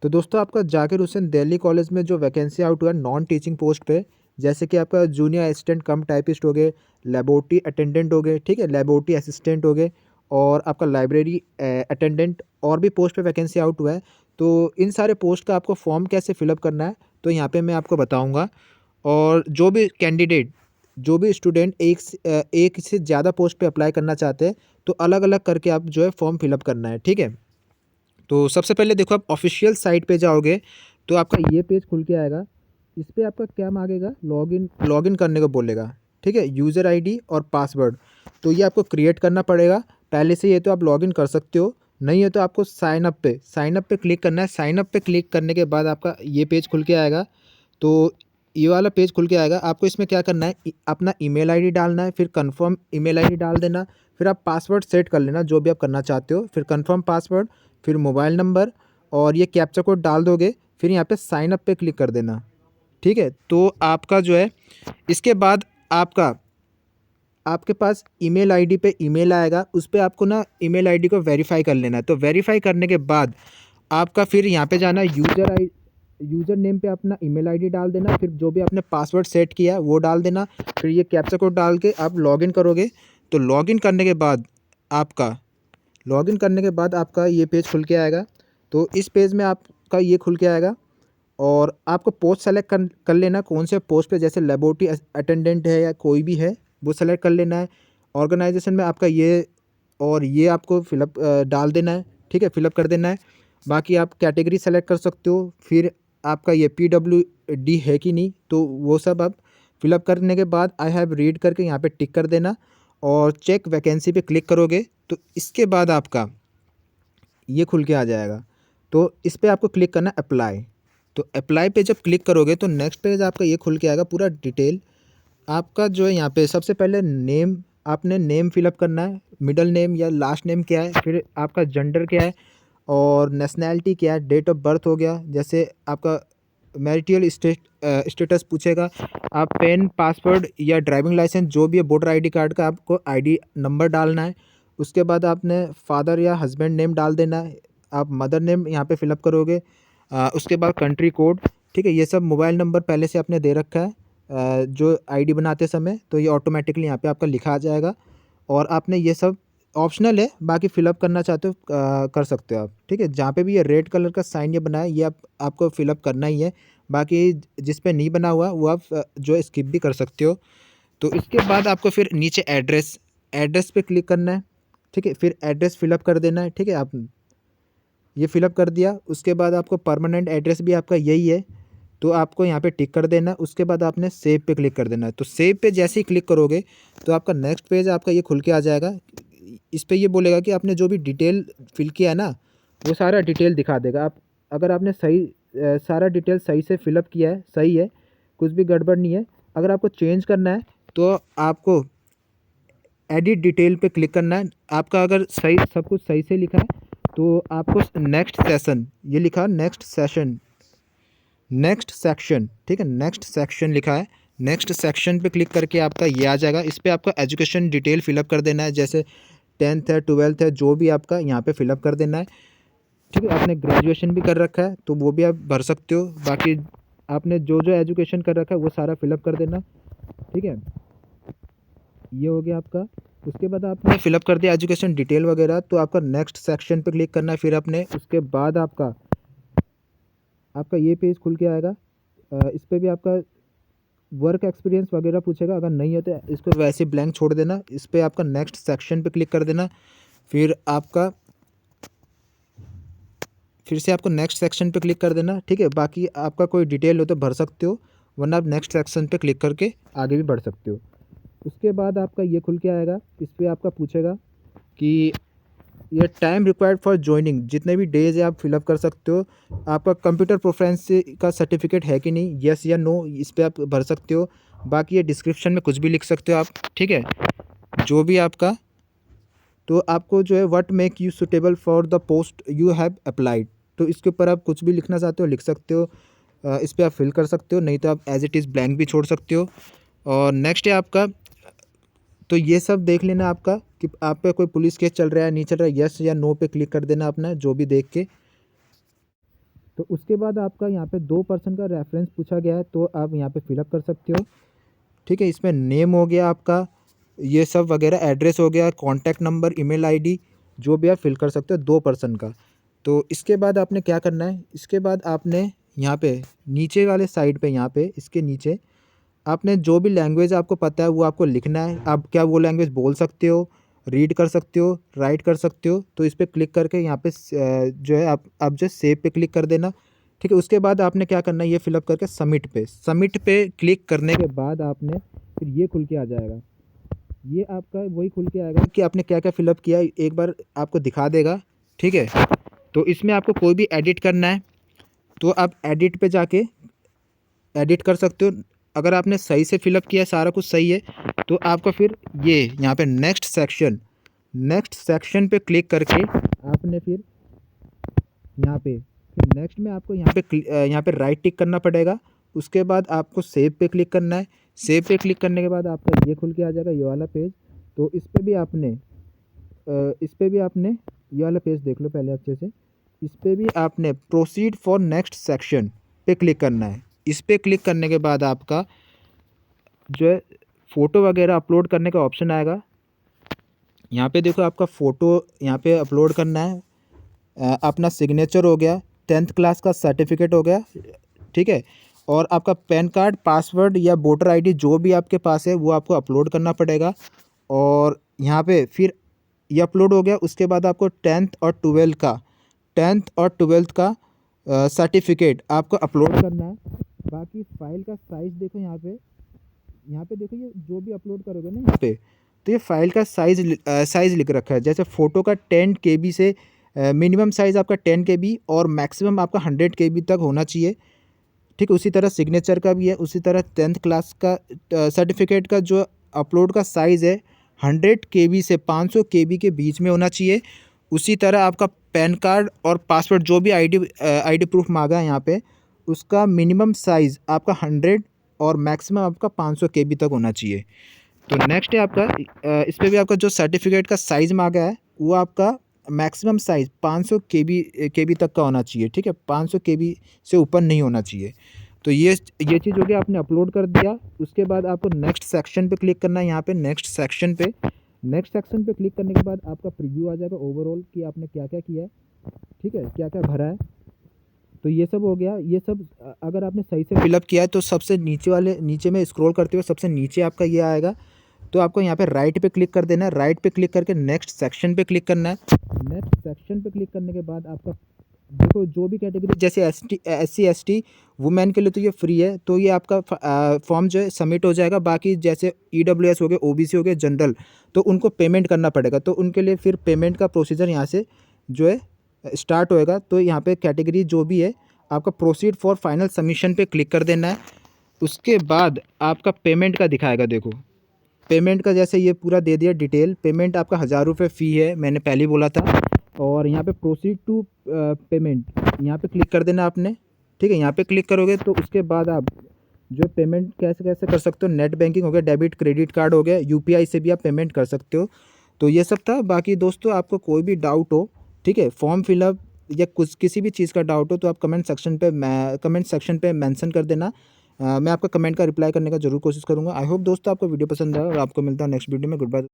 तो दोस्तों आपका जाकिर हुसैन दिल्ली कॉलेज में जो वैकेंसी आउट हुआ है नॉन टीचिंग पोस्ट पे, जैसे कि आपका जूनियर असिस्टेंट कम टाइपिस्ट हो गए, लेबोरेटरी अटेंडेंट हो गए, ठीक है, लेबोरेटरी असिस्टेंट हो गए, और आपका लाइब्रेरी अटेंडेंट, और भी पोस्ट पे वैकेंसी आउट हुआ है। तो इन सारे पोस्ट का आपको फॉर्म कैसे फिलअप करना है, तो यहाँ पे मैं आपको बताऊँगा। और जो भी कैंडिडेट, जो भी स्टूडेंट एक से ज़्यादा पोस्ट पे अप्लाई करना चाहते हैं, तो अलग अलग करके आप जो है फॉर्म फिलअप करना है, ठीक है। तो सबसे पहले देखो, आप ऑफिशियल साइट पे जाओगे तो आपका ये पेज खुल के आएगा। इस पे आपका क्या मांगेगा, लॉगिन लॉगिन करने को बोलेगा, ठीक है, यूज़र आईडी और पासवर्ड। तो ये आपको क्रिएट करना पड़ेगा पहले से। ये तो आप लॉगिन कर सकते हो, नहीं है तो आपको साइन अप पे क्लिक करना है। साइन अप पे क्लिक करने के बाद आपका ये पेज खुल के आएगा। तो ये वाला पेज खुल के आएगा। आपको इसमें क्या करना है, अपना ईमेल आईडी डालना है, फिर कंफर्म ईमेल आईडी डाल देना, फिर आप पासवर्ड सेट कर लेना जो भी आप करना चाहते हो, फिर कंफर्म पासवर्ड, फिर मोबाइल नंबर, और ये कैप्चा कोड डाल दोगे। फिर यहाँ पे साइन अप पे क्लिक कर देना, ठीक है। तो आपका जो है, इसके बाद आपका आपके पास ईमेल आईडी पे ईमेल आएगा। उस पे आपको ना ईमेल आईडी को वेरीफाई कर लेना है। तो वेरीफाई करने के बाद आपका फिर यहाँ पे जाना, यूज़र नेम पे अपना ईमेल आईडी डाल देना, फिर जो भी आपने पासवर्ड सेट किया है वो डाल देना, फिर ये कैप्चा कोड डाल के आप लॉगिन करोगे। तो लॉगिन करने के बाद आपका ये पेज खुल के आएगा। तो इस पेज में आपका ये खुल के आएगा, और आपको पोस्ट सेलेक्ट कर लेना कौन से पोस्ट पे, जैसे लेबोरेटरी अटेंडेंट है या कोई भी है, वो सेलेक्ट कर लेना है। ऑर्गेनाइजेशन में आपका ये, और ये आपको फिलअप डाल देना है, ठीक है, फिलअप कर देना है। बाकी आप कैटेगरी सेलेक्ट कर सकते हो। फिर आपका ये PWD है कि नहीं, तो वो सब आप फिलअप करने के बाद आई हैव रीड करके यहाँ पे टिक कर देना, और चेक वैकेंसी पे क्लिक करोगे। तो इसके बाद आपका ये खुल के आ जाएगा। तो इस पे आपको क्लिक करना है अप्लाई। तो अप्लाई पे जब क्लिक करोगे तो नेक्स्ट पेज आपका ये खुल के आएगा, पूरा डिटेल आपका जो है। यहाँ पे सबसे पहले नेम, आपने नेम फिलअप करना है, मिडल नेम या लास्ट नेम क्या है, फिर आपका जेंडर क्या है, और नेशनैलिटी क्या है, डेट ऑफ बर्थ हो गया, जैसे आपका मैरिटल स्टेटस पूछेगा, आप पेन, पासवर्ड या ड्राइविंग लाइसेंस जो भी है, वोटर आईडी कार्ड का आपको आईडी नंबर डालना है। उसके बाद आपने फादर या हस्बैंड नेम डाल देना है। आप मदर नेम यहाँ पे फिलअप करोगे। उसके बाद कंट्री कोड, ठीक है, ये सब मोबाइल नंबर पहले से आपने दे रखा है जो आईडी बनाते समय, तो ये ऑटोमेटिकली यहाँ पे आपका लिखा आ जाएगा। और आपने ये सब ऑप्शनल है, बाकी फिलअप करना चाहते हो कर सकते हो आप, ठीक है। जहाँ पे भी ये रेड कलर का साइन ये बना है, ये आपको फिलअप करना ही है। बाकी जिस पे नहीं बना हुआ वो आप जो स्किप भी कर सकते हो। तो इसके बाद आपको फिर नीचे एड्रेस पे क्लिक करना है, ठीक है, फिर एड्रेस फिलअप कर देना है, ठीक है। आप ये फिलअप कर दिया, उसके बाद आपको परमानेंट एड्रेस भी आपका यही है, तो आपको यहाँ पे टिक कर देना। उसके बाद आपने सेव पे क्लिक कर देना है। तो सेव पे जैसे ही क्लिक करोगे तो आपका नेक्स्ट पेज आपका ये खुल के आ जाएगा। इस पे ये बोलेगा कि आपने जो भी डिटेल फिल किया है ना, वो सारा डिटेल दिखा देगा। आप अगर आपने सारा डिटेल सही से फिलअप किया है, सही है, कुछ भी गड़बड़ नहीं है। अगर आपको चेंज करना है तो आपको एडिट डिटेल पे क्लिक करना है। आपका अगर सही सब कुछ सही से लिखा है तो आपको नेक्स्ट सेशन, ये लिखा नेक्स्ट सेक्शन, ठीक है, नेक्स्ट सेक्शन लिखा है। नेक्स्ट सेक्शन पे क्लिक करके आपका ये आ जाएगा। इस पे आपका एजुकेशन डिटेल फिलअप कर देना है, जैसे 10th है, 12th है, जो भी आपका यहाँ पे फिलअप कर देना है, ठीक है। आपने ग्रेजुएशन भी कर रखा है तो वो भी आप भर सकते हो। बाकी आपने जो जो एजुकेशन कर रखा है वो सारा फिलअप कर देना, ठीक है। ये हो गया आपका। उसके बाद आपने फिलअप कर दिया एजुकेशन डिटेल वगैरह, तो आपका नेक्स्ट सेक्शन पे क्लिक करना है। फिर आपने उसके बाद आपका आपका ये पेज खुल के आएगा। इस पे भी आपका वर्क एक्सपीरियंस वगैरह पूछेगा, अगर नहीं है तो इसको वैसे ब्लैंक छोड़ देना। इस पे आपका नेक्स्ट सेक्शन पे क्लिक कर देना। फिर आपका फिर से आपको नेक्स्ट सेक्शन पे क्लिक कर देना, ठीक है। बाकी आपका कोई डिटेल हो तो भर सकते हो, वरना आप नेक्स्ट सेक्शन पे क्लिक करके आगे भी बढ़ सकते हो। उसके बाद आपका ये खुल के आएगा। इस पे आपका पूछेगा कि ये टाइम रिक्वायर्ड फॉर ज्वाइनिंग, जितने भी डेज है आप फिलअप कर सकते हो। आपका कंप्यूटर प्रोफिशिएंसी का सर्टिफिकेट है कि नहीं, येस या नो, इस पे आप भर सकते हो। बाकी ये डिस्क्रिप्शन में कुछ भी लिख सकते हो आप, ठीक है, जो भी आपका। तो आपको जो है what make you suitable for the post you have applied, तो इसके ऊपर आप कुछ भी लिखना चाहते हो लिख सकते हो। इस पे आप फिल कर सकते हो, नहीं तो आप एज इट इज़ ब्लैंक भी छोड़ सकते हो। और नेक्स्ट है आपका, तो ये सब देख लेना आपका कि आप पे कोई पुलिस केस चल रहा है नहीं चल रहा है, यस या नो पे क्लिक कर देना अपना जो भी देख के। तो उसके बाद आपका यहाँ पे 2 पर्सन का रेफरेंस पूछा गया है, तो आप यहाँ पे फिलअप कर सकते हो। ठीक है, इसमें नेम हो गया आपका, ये सब वगैरह, एड्रेस हो गया, कॉन्टैक्ट नंबर, ईमेल आईडी, जो भी आप फिल कर सकते हो 2 पर्सन का। तो इसके बाद आपने क्या करना है, इसके बाद आपने यहाँ पे नीचे वाले साइड पे, यहाँ पे इसके नीचे आपने जो भी लैंग्वेज आपको पता है वो आपको लिखना है। आप क्या वो लैंग्वेज बोल सकते हो, रीड कर सकते हो, राइट कर सकते हो। तो इस पर क्लिक करके यहाँ पे जो है आप जो सेव पे क्लिक कर देना। ठीक है, उसके बाद आपने क्या करना है, ये फिलअप करके सबमिट पे क्लिक करने के बाद आपने फिर ये खुल के आ जाएगा। ये आपका वही खुल के आएगा कि आपने क्या क्या फिलअप किया, एक बार आपको दिखा देगा। ठीक है, तो इसमें आपको कोई भी एडिट करना है तो आप एडिट पे जाके एडिट कर सकते हो। अगर आपने सही से फिलअप किया, सारा कुछ सही है, तो आपका फिर ये यहाँ पे नेक्स्ट सेक्शन पे क्लिक करके आपने फिर यहाँ पे फिर नेक्स्ट में आपको यहाँ पे राइट टिक करना पड़ेगा। उसके बाद आपको सेव पे क्लिक करना है। सेव पे क्लिक करने के बाद आपका ये खुल के आ जाएगा, ये वाला पेज। तो इस पे भी आपने ये वाला पेज देख लो पहले अच्छे से। इस पे भी आपने प्रोसीड फॉर नेक्स्ट सेक्शन पे क्लिक करना है। इस पे क्लिक करने के बाद आपका जो है फ़ोटो वगैरह अपलोड करने का ऑप्शन आएगा। यहाँ पे देखो, आपका फ़ोटो यहाँ पे अपलोड करना है। अपना सिग्नेचर हो गया, 10th क्लास का सर्टिफिकेट हो गया। ठीक है, और आपका पैन कार्ड, पासवर्ड या वोटर आईडी जो भी आपके पास है वो आपको अपलोड करना पड़ेगा। और यहाँ पे फिर ये अपलोड हो गया। उसके बाद आपको 10th और 12th का सर्टिफिकेट आपको अपलोड करना है। बाकी फाइल का साइज़ देखो, यहाँ पे देखो, ये जो भी अपलोड करोगे ना यहाँ पे, तो ये फाइल का साइज़ लिख रखा है। जैसे फ़ोटो का 10 KB से मिनिमम साइज़ आपका 10 KB और मैक्सिमम आपका 100 KB तक होना चाहिए। ठीक, उसी तरह सिग्नेचर का भी है। उसी तरह 10th क्लास का सर्टिफिकेट का जो अपलोड का साइज़ है 100 KB से 500 KB के बीच में होना चाहिए। उसी तरह आपका पैन कार्ड और पासवर्ड जो भी आईडी प्रूफ मांगा है यहाँ पे, उसका मिनिमम साइज़ आपका 100 और मैक्सिमम आपका 500 KB तक होना चाहिए। तो नेक्स्ट है आपका इस पे भी आपका जो सर्टिफिकेट का साइज़ मांगा है वो आपका मैक्सिमम साइज़ 500 KB तक का होना चाहिए। ठीक है, 500 KB से ऊपर नहीं होना चाहिए। तो ये चीज़ हो गया, आपने अपलोड कर दिया। उसके बाद आपको नेक्स्ट सेक्शन पे क्लिक करना है। यहाँ पे नेक्स्ट सेक्शन पे क्लिक करने के बाद आपका प्रीव्यू आ जाएगा ओवरऑल कि आपने क्या क्या किया है। ठीक है, क्या क्या भरा है। तो ये सब हो गया। ये सब अगर आपने सही से फिलअप किया है तो सबसे नीचे में स्क्रॉल करते हुए सबसे नीचे आपका ये आएगा। तो आपको यहाँ पे राइट पे क्लिक कर देना है। राइट पे क्लिक करके नेक्स्ट सेक्शन पे क्लिक करना है। नेक्स्ट सेक्शन पे क्लिक करने के बाद आपका देखो, जो भी कैटेगरी, जैसे SC ST वुमेन के लिए तो ये फ्री है, तो ये आपका फॉर्म जो है सबमिट हो जाएगा। बाकी जैसे EWS हो गए, OBC हो गए, जनरल, तो उनको पेमेंट करना पड़ेगा। तो उनके लिए फिर पेमेंट का प्रोसीजर यहाँ से जो है स्टार्ट होएगा। तो यहाँ पे कैटेगरी जो भी है आपका प्रोसीड फॉर फाइनल सबमिशन पे क्लिक कर देना है। उसके बाद आपका पेमेंट का दिखाएगा। देखो, पेमेंट का जैसे ये पूरा दे दिया डिटेल। पेमेंट आपका 1000 रुपये फ़ी है, मैंने पहले ही बोला था। और यहाँ पे प्रोसीड टू पेमेंट, यहाँ पे क्लिक कर देना आपने। ठीक है, यहाँ पे क्लिक करोगे तो उसके बाद आप जो पेमेंट कैसे कैसे कर सकते हो, नेट बैंकिंग हो गया, डेबिट क्रेडिट कार्ड हो गया, UPI से भी आप पेमेंट कर सकते हो। तो ये सब था। बाकी दोस्तों, आपको कोई भी डाउट हो, ठीक है, फॉर्म फिलअप या कुछ किसी भी चीज़ का डाउट हो, तो आप कमेंट सेक्शन पे मेंशन कर देना। मैं आपका कमेंट का रिप्लाई करने का ज़रूर कोशिश करूँगा। आई होप दोस्तों आपको वीडियो पसंद आया और आपको मिलता है नेक्स्ट वीडियो में। Good bye.